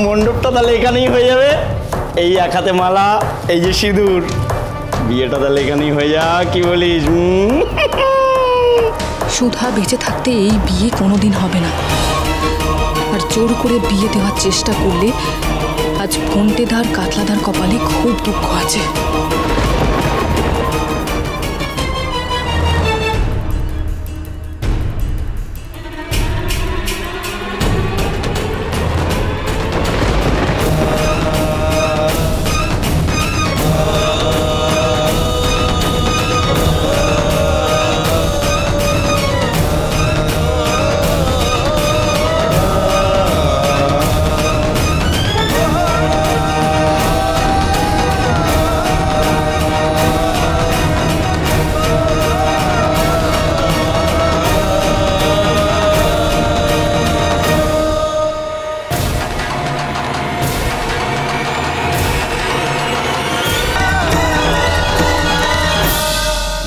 মণ্ডপটা তাহলে এখানেই হয়ে যাবে। এই এক হাতে মালা, এই যে সিঁদুর, বিয়েটা তাহলে এখানেই হয়ে যা, কি বলিস? সুধা বেঁচে থাকতে এই বিয়ে কোনোদিন হবে না। আর জোর করে বিয়ে দেওয়ার চেষ্টা করলে আজ ফোনটেদার কাতলাদার কপালে খুব দুঃখ আছে।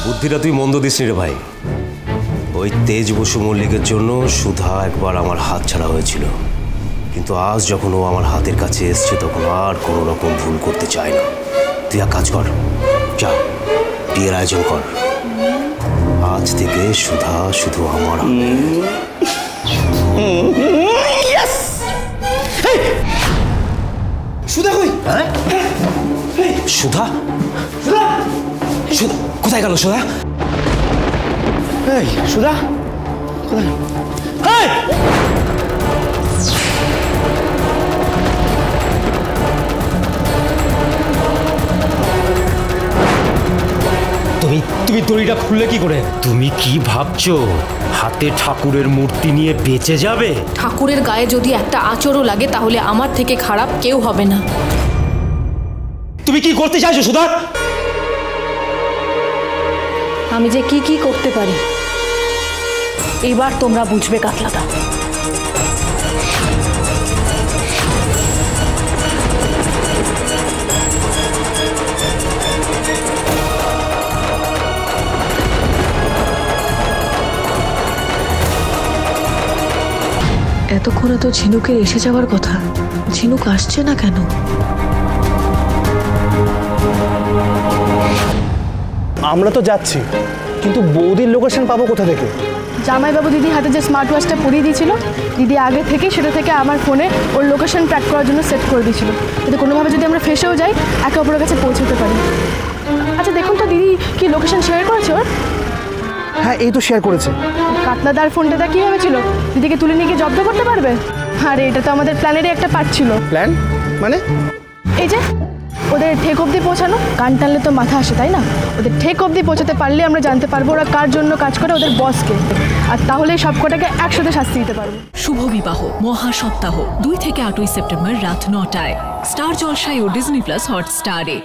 বুদ্ধিটা তুই মন্দ দিসনি রে ভাই। ওই তেজ বসু মল্লিকের জন্য সুধা একবার আমার হাত ছাড়া হয়েছিল, কিন্তু আজ যখন ও আমার হাতের কাছে এসছে তখন আর কোনো রকম ভুল করতে চায় না। তুই এক কাজ কর, যা বিয়ের আয়োজন কর। আজ থেকে সুধা শুধু আমার। সুধা কই? সুধা? সুধা কোথায় গেল? সুধা? এই সুধা কোথায়? তুমি দড়িটা খুললে কি করে? তুমি কি ভাবছো হাতে ঠাকুরের মূর্তি নিয়ে বেঁচে যাবে? ঠাকুরের গায়ে যদি একটা আঁচড়ও লাগে তাহলে আমার থেকে খারাপ কেউ হবে না। তুমি কি করতে চাইছো সুধা? আমি যে কি কি করতে পারি এবার তোমরা বুঝবে কাতলাদা। এতক্ষণে তো ঝিনুকের এসে যাওয়ার কথা, ঝিনুক আসছে না কেন? আমরা তো যাচ্ছি, কিন্তু বৌদির লোকেশন পাবো কোথা থেকে? জামাইবাবু দিদি হাতে যে স্মার্ট ওয়াচটা পরিয়ে দিয়েছিল, দিদি আগে থেকেই সেটা থেকে আমার ফোনে ওর লোকেশন ট্র্যাক করার জন্য সেট করে দিয়েছিল, যাতে কোনোভাবে যদি আমরা ফেসেও যাই একে অপরের কাছে পৌঁছতে পারি। আচ্ছা দেখুন তো দিদি কি লোকেশন শেয়ার করেছে ওর? হ্যাঁ, এই তো শেয়ার করেছে। কাতলাদার ফোনটা কি ভেবেছিল দিদিকে তুলে নিয়ে গিয়ে জব্দ করতে পারবে? আরে এটা তো আমাদের প্ল্যানেরই একটা পার্ট ছিল। প্ল্যান মানে? এই যে ওদের ঠেক অবধি পৌঁছানো। কান টানলে তো মাথা আসে, তাই না? ওদের ঠেক অবধি পৌঁছাতে পারলে আমরা জানতে পারবো ওরা কার জন্য কাজ করে, ওদের বসকে, আর তাহলেই সবকটাকে একসাথে শাস্তি দিতে পারবো। শুভ বিবাহ মহা সপ্তাহ 2 থেকে 8 সেপ্টেম্বর রাত 9টায় স্টার জলসায় ও ডিজনি প্লাস হটস্টারে।